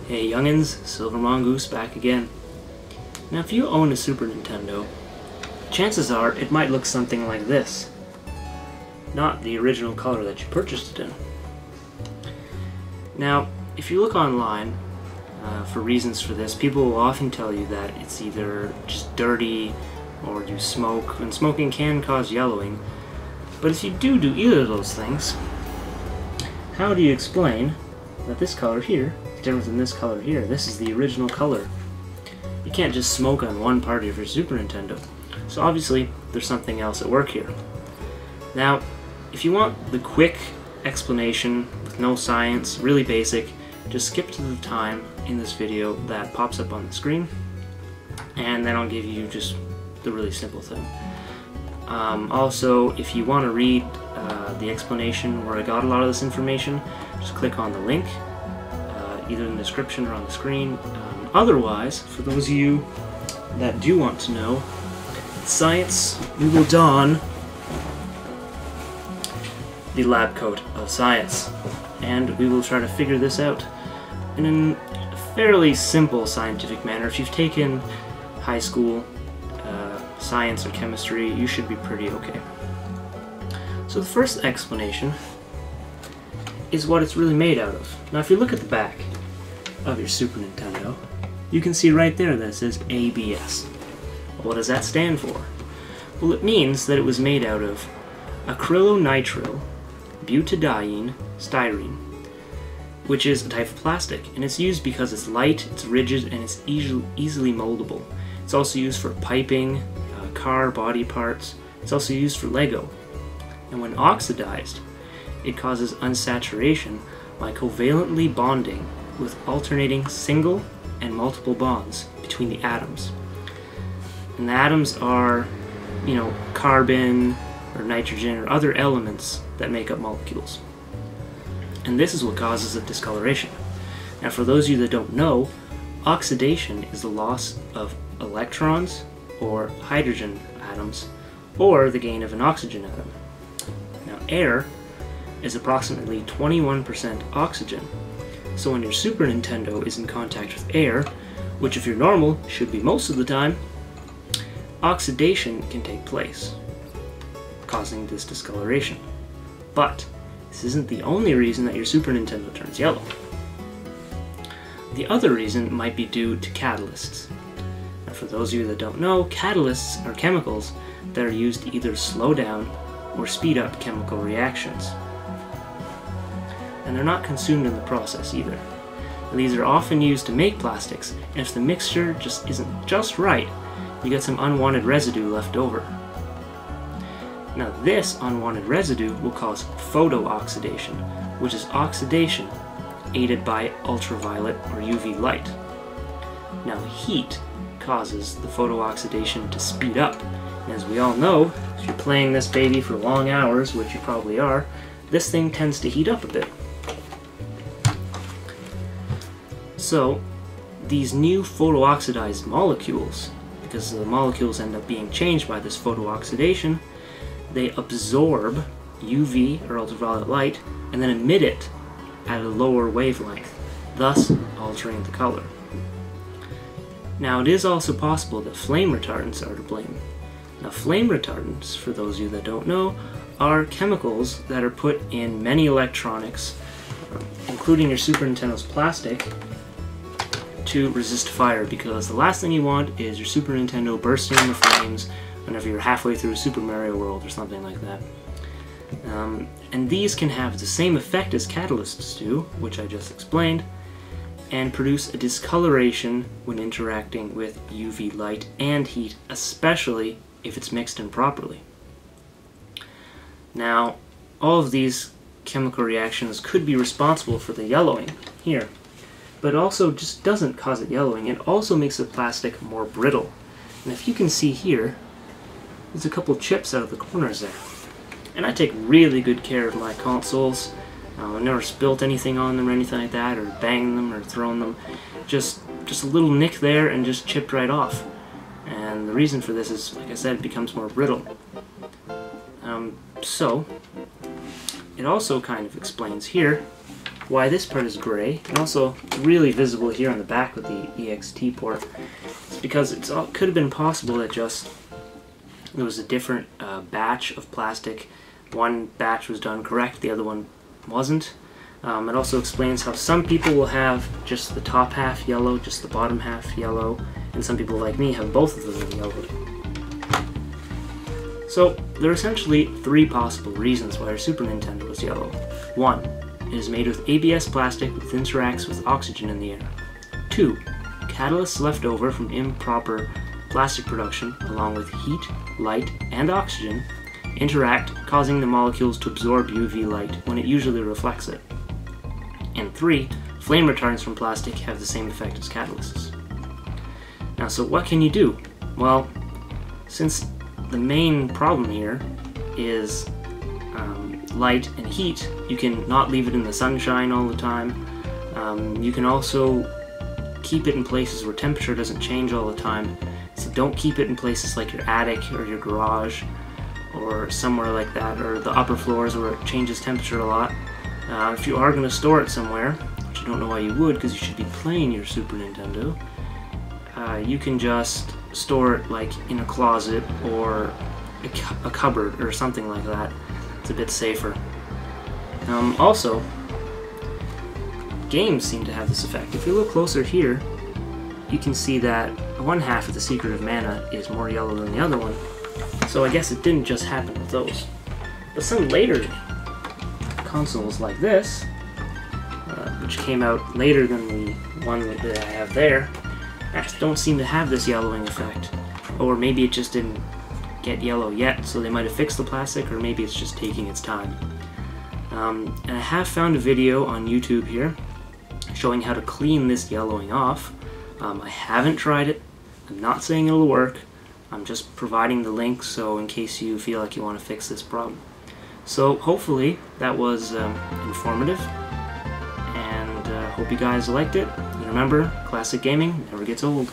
Hey youngins, Silver Mongoose back again. Now if you own a Super Nintendo, chances are it might look something like this. Not the original color that you purchased it in. Now, if you look online, for reasons for this, people will often tell you that it's either just dirty or you smoke, and smoking can cause yellowing. But if you do either of those things, how do you explain that this color here is different than this color here? This is the original color. You can't just smoke on one part of your Super Nintendo. So obviously, there's something else at work here. Now, if you want the quick explanation with no science, really basic, just skip to the time in this video that pops up on the screen, and then I'll give you just the really simple thing. Also, if you want to read the explanation where I got a lot of this information, just click on the link, either in the description or on the screen. Otherwise, for those of you that do want to know, science, we will don the lab coat of science, and we will try to figure this out in a fairly simple scientific manner. If you've taken high school science or chemistry, you should be pretty okay. So the first explanation is what it's really made out of. Now if you look at the back of your Super Nintendo, you can see right there that it says ABS. What does that stand for? Well, it means that it was made out of acrylonitrile butadiene styrene, which is a type of plastic, and it's used because it's light, it's rigid, and it's easily moldable. It's also used for piping, car body parts. It's also used for Lego. And when oxidized, it causes unsaturation by covalently bonding with alternating single and multiple bonds between the atoms. And the atoms are, carbon or nitrogen or other elements that make up molecules. And this is what causes the discoloration. Now for those of you that don't know, oxidation is the loss of electrons or hydrogen atoms, or the gain of an oxygen atom. Now air is approximately 21% oxygen, so when your Super Nintendo is in contact with air, which if you're normal should be most of the time, oxidation can take place, causing this discoloration. But this isn't the only reason that your Super Nintendo turns yellow. The other reason might be due to catalysts. Now, for those of you that don't know, catalysts are chemicals that are used to either slow down or speed up chemical reactions. And they're not consumed in the process either. And these are often used to make plastics, and if the mixture just isn't just right, you get some unwanted residue left over. Now this unwanted residue will cause photooxidation, which is oxidation aided by ultraviolet or UV light. Now heat causes the photooxidation to speed up, and as we all know, if you're playing this baby for long hours, which you probably are, this thing tends to heat up a bit. So these new photooxidized molecules, because the molecules end up being changed by this photooxidation, they absorb UV or ultraviolet light and then emit it at a lower wavelength, thus altering the color. Now it is also possible that flame retardants are to blame. Now flame retardants, for those of you that don't know, are chemicals that are put in many electronics, including your Super Nintendo's plastic, to resist fire, because the last thing you want is your Super Nintendo bursting into flames whenever you're halfway through Super Mario World or something like that. And these can have the same effect as catalysts do, which I just explained, and produce a discoloration when interacting with UV light and heat, especially if it's mixed improperly. Now, all of these chemical reactions could be responsible for the yellowing here, but it also just doesn't cause it yellowing. It also makes the plastic more brittle. And if you can see here, there's a couple chips out of the corners there. And I take really good care of my consoles. I've never spilt anything on them or anything like that, or banged them or thrown them. Just a little nick there and just chipped right off. And the reason for this is, like I said, it becomes more brittle. So, it also kind of explains here why this part is gray, and also really visible here on the back with the EXT port, is because it could have been possible that just there was a different batch of plastic. One batch was done correct, the other one wasn't. It also explains how some people will have just the top half yellow, just the bottom half yellow, and some people like me have both of them yellowed. So there are essentially three possible reasons why our Super Nintendo is yellow. 1. It is made with ABS plastic which interacts with oxygen in the air. 2. Catalysts left over from improper plastic production, along with heat, light, and oxygen, interact, causing the molecules to absorb UV light when it usually reflects it. And 3. Flame retardants from plastic have the same effect as catalysts. Now, so what can you do? Well, since the main problem here is light and heat, you can not leave it in the sunshine all the time. You can also keep it in places where temperature doesn't change all the time. So don't keep it in places like your attic or your garage or somewhere like that, or the upper floors where it changes temperature a lot. If you are going to store it somewhere, which I don't know why you would because you should be playing your Super Nintendo, you can just store it like in a closet or a cupboard or something like that. It's a bit safer. Also, games seem to have this effect. If you look closer here, you can see that one half of the Secret of Mana is more yellow than the other one. So I guess it didn't just happen with those. But some later consoles like this, which came out later than the one that I have there, don't seem to have this yellowing effect. Or maybe it just didn't get yellow yet, so they might have fixed the plastic, or maybe it's just taking its time. And I have found a video on YouTube here showing how to clean this yellowing off. I haven't tried it. I'm not saying it'll work. I'm just providing the link so in case you feel like you want to fix this problem. So hopefully that was informative, and hope you guys liked it. And remember, classic gaming never gets old.